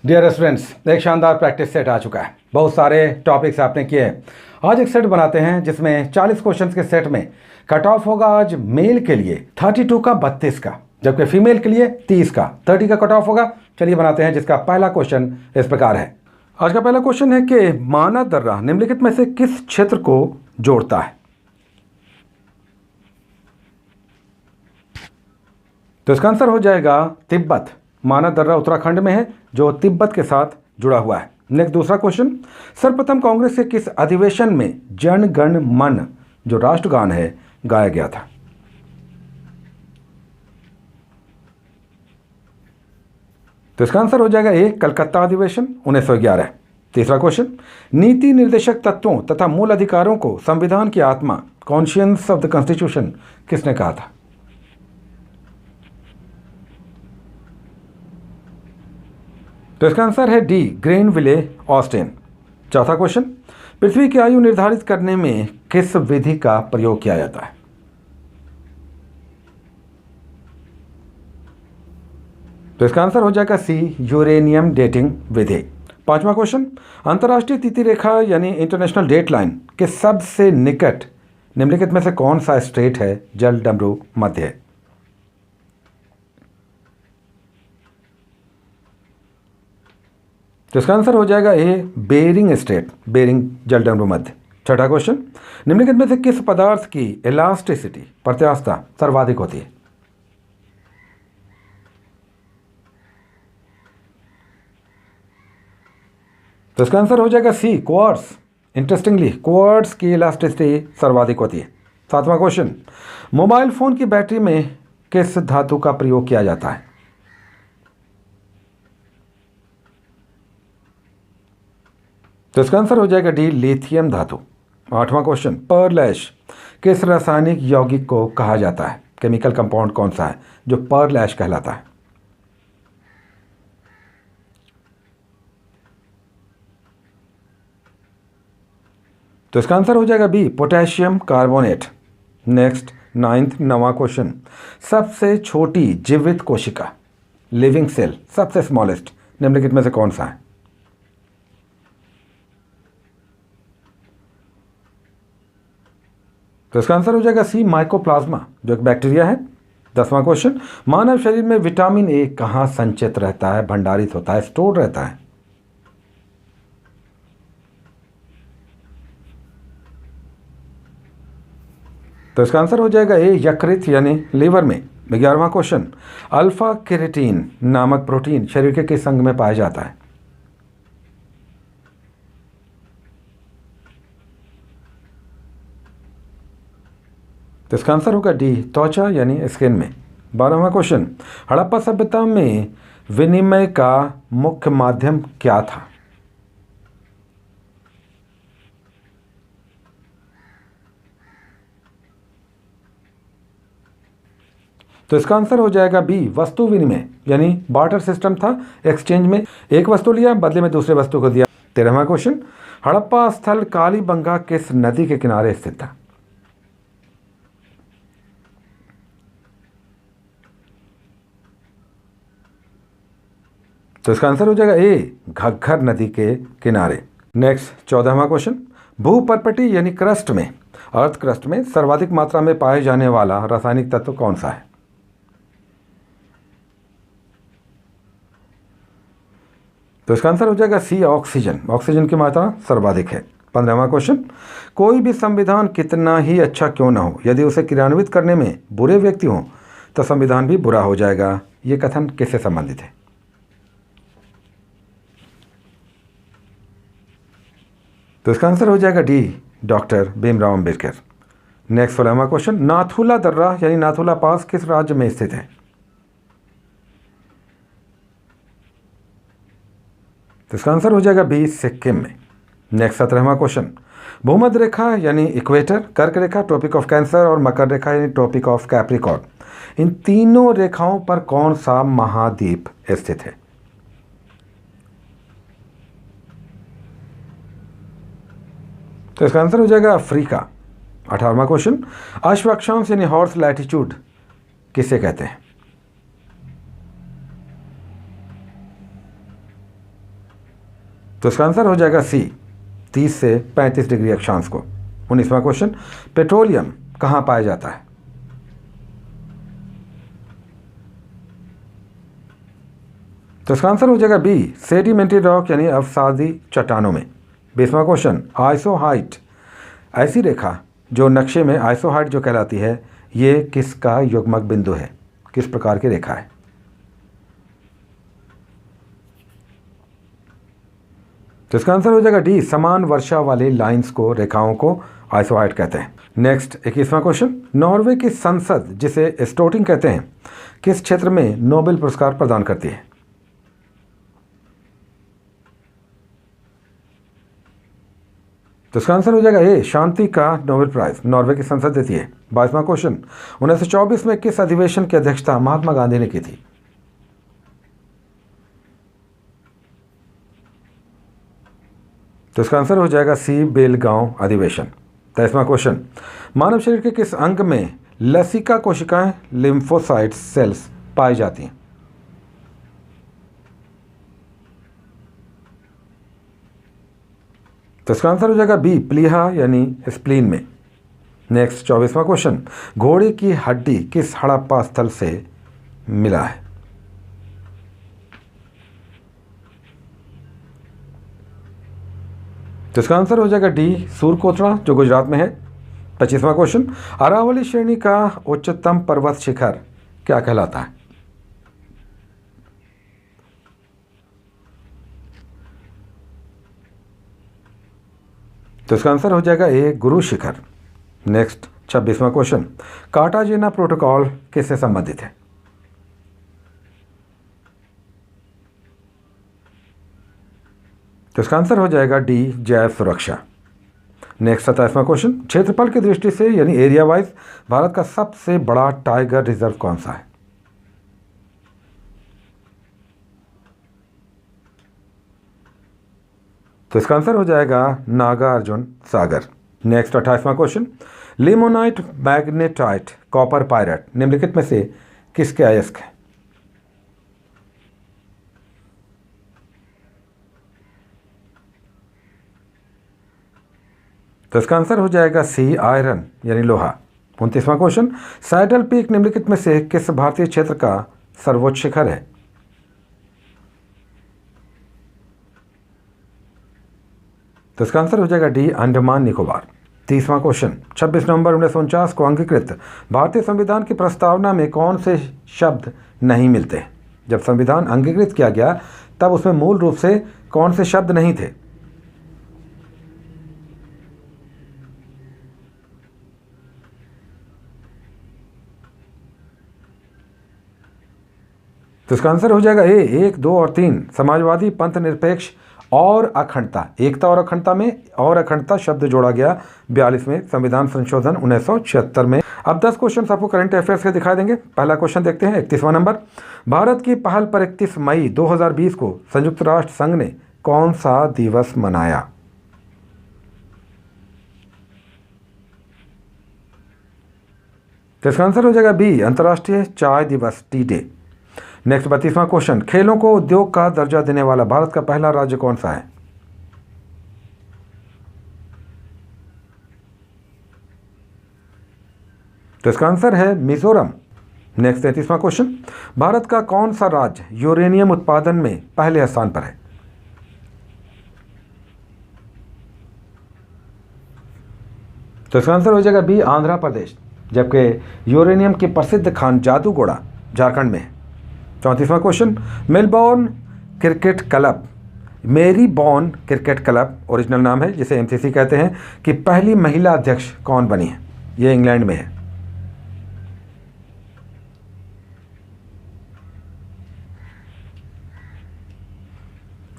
Dear students, एक शानदार practice set आ चुका है। बहुत सारे टॉपिक्स आपने किए हैं। आज एक सेट बनाते हैं जिसमें 40 क्वेश्चंस के सेट में कट ऑफ होगा आज मेल के लिए 32 का 32 का, जबकि फीमेल के लिए 30 का 30 का कट ऑफ होगा। चलिए बनाते हैं, जिसका पहला क्वेश्चन इस प्रकार है। आज का पहला क्वेश्चन है कि माना दर्रा निम्नलिखित में से किस क्षेत्र को जोड़ता है। तो इसका आंसर हो जाएगा तिब्बत। माना दर्रा उत्तराखंड में है जो तिब्बत के साथ जुड़ा हुआ है। नेक्स्ट दूसरा क्वेश्चन, सर्वप्रथम कांग्रेस के किस अधिवेशन में जन गण मन जो राष्ट्रगान है गाया गया था। तो इसका आंसर हो जाएगा ए, कलकत्ता अधिवेशन 1911। तीसरा क्वेश्चन, नीति निर्देशक तत्वों तथा मूल अधिकारों को संविधान की आत्मा कॉन्शियंस ऑफ द कॉन्स्टिट्यूशन किसने कहा था। तो इसका आंसर है डी, ग्रेनविले ऑस्टिन। चौथा क्वेश्चन, पृथ्वी की आयु निर्धारित करने में किस विधि का प्रयोग किया जाता है। तो इसका आंसर हो जाएगा सी, यूरेनियम डेटिंग विधि। पांचवा क्वेश्चन, अंतर्राष्ट्रीय तिथि रेखा यानी इंटरनेशनल डेट लाइन के सबसे निकट निम्नलिखित में से कौन सा स्टेट है जल डमरू मध्य। तो इसका आंसर हो जाएगा ए, बेरिंग स्टेट, बेरिंग जल डमरू मध्य। छठा क्वेश्चन, निम्नलिखित में से किस पदार्थ की इलास्टिसिटी प्रत्यास्थता सर्वाधिक होती है। तो इसका आंसर हो जाएगा सी, क्वार्ट्ज। इंटरेस्टिंगली क्वार्ट्ज की इलास्टिसिटी सर्वाधिक होती है। सातवां क्वेश्चन, मोबाइल फोन की बैटरी में किस धातु का प्रयोग किया जाता है। तो इसका आंसर हो जाएगा डी, लिथियम धातु। आठवां क्वेश्चन, पर्ल ऐश किस रासायनिक यौगिक को कहा जाता है। केमिकल कंपाउंड कौन सा है जो पर्ल ऐश कहलाता है। तो इसका आंसर हो जाएगा बी, पोटेशियम कार्बोनेट। नेक्स्ट नौवां क्वेश्चन, सबसे छोटी जीवित कोशिका लिविंग सेल, सबसे स्मॉलेस्ट निम्नलिखित में से कौन सा है। तो इसका आंसर हो जाएगा सी, माइकोप्लाज्मा जो एक बैक्टीरिया है। 10वां क्वेश्चन, मानव शरीर में विटामिन ए कहाँ संचित रहता है, भंडारित होता है, स्टोर रहता है। तो इसका आंसर हो जाएगा ए, यकृत यानी लीवर में। 11वां क्वेश्चन, अल्फा केराटिन नामक प्रोटीन शरीर के किस अंग में पाया जाता है। तो इसका आंसर होगा डी, त्वचा यानी स्किन में। 12वां क्वेश्चन, हड़प्पा सभ्यता में विनिमय का मुख्य माध्यम क्या था। तो इसका आंसर हो जाएगा बी, वस्तु विनिमय यानी बार्टर सिस्टम था। एक्सचेंज में एक वस्तु लिया, बदले में दूसरे वस्तु को दिया। 13वां क्वेश्चन, हड़प्पा स्थल कालीबंगा किस नदी के किनारे स्थित था। तो इसका आंसर हो जाएगा ए, घग्गर नदी के किनारे। नेक्स्ट 14वां क्वेश्चन, भूपर्पटी यानी क्रस्ट में, अर्थ क्रस्ट में सर्वाधिक मात्रा में पाए जाने वाला रासायनिक तत्व कौन सा है। तो इसका आंसर हो जाएगा सी, ऑक्सीजन। ऑक्सीजन की मात्रा सर्वाधिक है। 15वां क्वेश्चन, कोई भी संविधान कितना ही अच्छा क्यों ना हो, यदि उसे क्रियान्वित करने में बुरे व्यक्ति हों तो संविधान भी बुरा हो जाएगा। ये कथन किससे संबंधित है। तो इसका आंसर हो जाएगा D, doctor Bhimrao Ambedkar. Next 16वां क्वेश्चन, नाथुला दर्रा यानी नाथुला पास किस राज्य में स्थित है। तो इसका आंसर हो जाएगा बी, सिक्किम में। नेक्स्ट 17वां क्वेश्चन, भूमध्य रेखा यानी इक्वेटर, कर्क रेखा ट्रॉपिक ऑफ कैंसर और मकर रेखा यानी ट्रॉपिक ऑफ कैप्रिकॉर्न, इन तीनों रेखाओं पर कौन सा महाद्वीप स्थित है। तो इसका आंसर हो जाएगा अफ्रीका। 18वां क्वेश्चन, अश्व अक्षांश यानी हॉर्स लैटिट्यूड किसे कहते हैं। तो इसका आंसर हो जाएगा सी, 30 से 35 डिग्री अक्षांश को। 19वां क्वेश्चन, पेट्रोलियम कहाँ पाया जाता है? तो इसका आंसर हो जाएगा बी, सेडिमेंट्री रॉक यानी अवसादी चट्टानों में। 20वां क्वेश्चन, आइसोहाइट, ऐसी रेखा जो नक्शे में आइसोहाइट जो कहलाती है, ये किसका युग्मक बिंदु है, किस प्रकार की रेखा है? तो इसका आंसर हो जाएगा डी, समान वर्षा वाली लाइंस को, रेखाओं को आइसोहाइट कहते हैं। नेक्स्ट 21वां क्वेश्चन, नॉर्वे की संसद जिसे स्टोटिंग कहते हैं, किस क्षेत्र में नोबेल पुरस्कार प्रदान करती है? तो इसका आंसर हो जाएगा ए, शांति का नोबेल प्राइज नॉर्वे की संसद देती है। 22वां क्वेश्चन, 1924 में किस अधिवेशन की अध्यक्षता महात्मा गांधी ने की थी? तो इसका आंसर हो जाएगा सी, बेलगांव अधिवेशन। 23वां क्वेश्चन, मानव शरीर के किस अंग में लसिका कोशिकाएं, लिम्फोसाइट सेल्स पाई जाती हैं? तो इसका आंसर हो जाएगा बी, प्लीहा यानी स्प्लीन में। नेक्स्ट 24वां क्वेश्चन, घोड़े की हड्डी किस हड़प्पा स्थल से मिला है? तो इसका आंसर हो जाएगा डी, सूरकोटड़ा जो गुजरात में है। 25वां क्वेश्चन, अरावली श्रेणी का उच्चतम पर्वत शिखर क्या कहलाता है? तो इसका आंसर हो जाएगा ए, Guru Shikhar. Next 26वां question, Cartagena protocol किससे संबंधित है? तो इसका आंसर हो जाएगा डी, जैव सुरक्षा। नेक्स्ट 27वां क्वेश्चन, क्षेत्रफल की दृष्टि से यानी एरिया वाइज भारत का सबसे बड़ा टाइगर रिजर्व कौन सा है? तो इसका आंसर हो जाएगा नागार्जुन सागर। नेक्स्ट 28वां question, limonite, magnetite, copper pyrite निम्नलिखित में से किसके अयस्क है? तो इसका आंसर हो जाएगा सी, आयरन यानी लोहा। 29वां क्वेश्चन, सैडल पीक निम्नलिखित में से किस भारतीय क्षेत्र का सर्वोच्च शिखर है? तो इसका आंसर हो जाएगा डी, अंडमान निकोबार। 30वां क्वेश्चन, 26 नवंबर 1949 को अंगीकृत भारतीय संविधान की प्रस्तावना में कौन से शब्द नहीं मिलते? जब संविधान अंगीकृत किया गया तब उसमें मूल रूप से कौन से शब्द नहीं थे? तो इसका आंसर हो जाएगा ए, 1, 2 और 3, समाजवादी, पंथ निरपेक्ष और अखंडता। एकता और अखंडता में और अखंडता शब्द जोड़ा गया 42वें संविधान संशोधन 1976 में। अब 10 क्वेश्चन आपको करंट अफेयर्स के दिखाई देंगे। पहला क्वेश्चन देखते हैं, 31वां नंबर, भारत की पहल पर 31 मई 2020 को संयुक्त राष्ट्र संघ ने कौन सा दिवस मनाया? तो इसका आंसर हो जाएगा बी, अंतर्राष्ट्रीय चाय दिवस, टी डे। नेक्स्ट 32वां क्वेश्चन, खेलों को उद्योग का दर्जा देने वाला भारत का पहला राज्य कौन सा है? तो इसका आंसर है मिजोरम। नेक्स्ट 33वां क्वेश्चन, भारत का कौन सा राज्य यूरेनियम उत्पादन में पहले स्थान पर है? तो इसका आंसर हो जाएगा बी, आंध्र प्रदेश, जबकि यूरेनियम की प्रसिद्ध खान जादूगोड़ा झारखंड में है। 34वां question, Melbourne cricket club, Marylebone cricket club original नाम है जिसे एमसीसी कहते हैं, कि पहली महिला अध्यक्ष कौन बनी है? ये इंग्लैंड में है।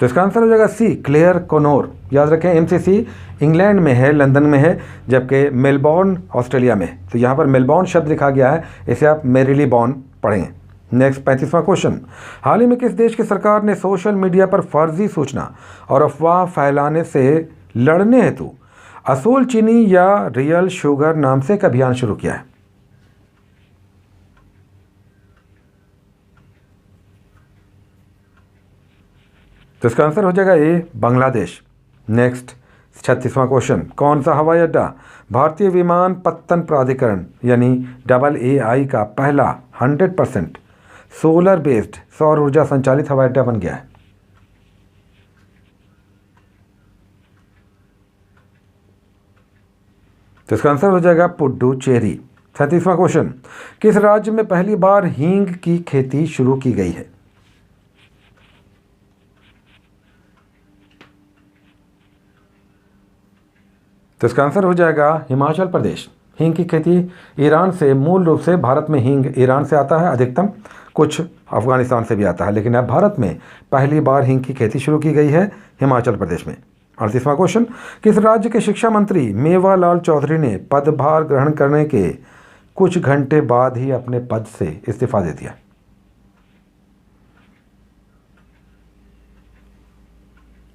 तो इसका आंसर हो जाएगा सी, क्लेयर कोनोर। याद रखें, एमसीसी इंग्लैंड में है, लंदन में है, जबकि मेलबोर्न ऑस्ट्रेलिया में है। तो यहाँ पर मेलबोर्न शब्द लिखा गया है, इसे आप मेरीलीबॉर्न पढ़ेंगे। नेक्स्ट 35वां क्वेश्चन, हाल ही में किस देश की सरकार ने सोशल मीडिया पर फर्जी सूचना और अफवाह फैलाने से लड़ने हेतु असूल चीनी या रियल शुगर नाम से एक अभियान शुरू किया है? तो इसका आंसर हो जाएगा ए, बांग्लादेश। नेक्स्ट 36वां क्वेश्चन, कौन सा हवाई अड्डा भारतीय विमानपत्तन प्राधिकरण यानी AAI का पहला 100% सोलर बेस्ड सौर ऊर्जा संचालित हवाई अड्डा बन गया है? तो इसका आंसर हो जाएगा पुडुचेरी। 37वां क्वेश्चन, किस राज्य में पहली बार हींग की खेती शुरू की गई है? तो इसका आंसर हो जाएगा हिमाचल प्रदेश। हींग की खेती ईरान से, मूल रूप से भारत में हींग ईरान से आता है अधिकतम, कुछ अफगानिस्तान से भी आता है, लेकिन अब भारत में पहली बार हींग की खेती शुरू की गई है हिमाचल प्रदेश में। 38वां क्वेश्चन, किस राज्य के शिक्षा मंत्री मेवालाल चौधरी ने पदभार ग्रहण करने के कुछ घंटे बाद ही अपने पद से इस्तीफा दे दिया?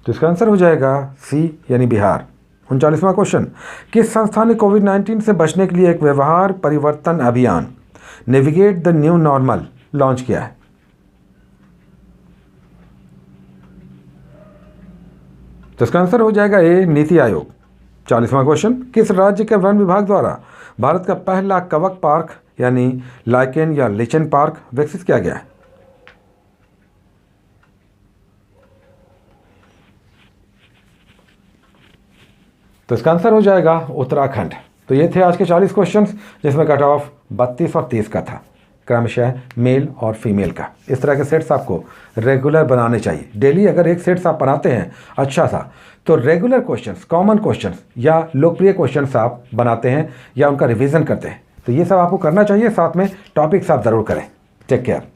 तो इसका आंसर हो जाएगा सी यानी बिहार। 39वां क्वेश्चन, किस संस्था ने कोविड-19 से बचने के लिए एक व्यवहार परिवर्तन अभियान navigate the new normal launch किया है? तो इसका आंसर हो जाएगा ए, नीति आयोग। 40वां क्वेश्चन, किस राज्य के वन विभाग द्वारा भारत का पहला कवक पार्क यानी लाइकेन या लिचन पार्क विकसित किया गया है? तो इसका आंसर हो जाएगा उत्तराखंड। तो ये थे आज के 40 क्वेश्चंस, जिसमें कट ऑफ 32 और 30 का था, क्रमशः मेल और फीमेल का। इस तरह के सेट्स आपको रेगुलर बनाने चाहिए। डेली अगर एक सेट्स आप बनाते हैं अच्छा सा, तो रेगुलर क्वेश्चंस, कॉमन क्वेश्चंस या लोकप्रिय क्वेश्चंस आप बनाते हैं या उनका रिवीजन करते हैं। तो ये सब आपको करना चाहिए, साथ में टॉपिक्स आप ज़रूर करें। Take care.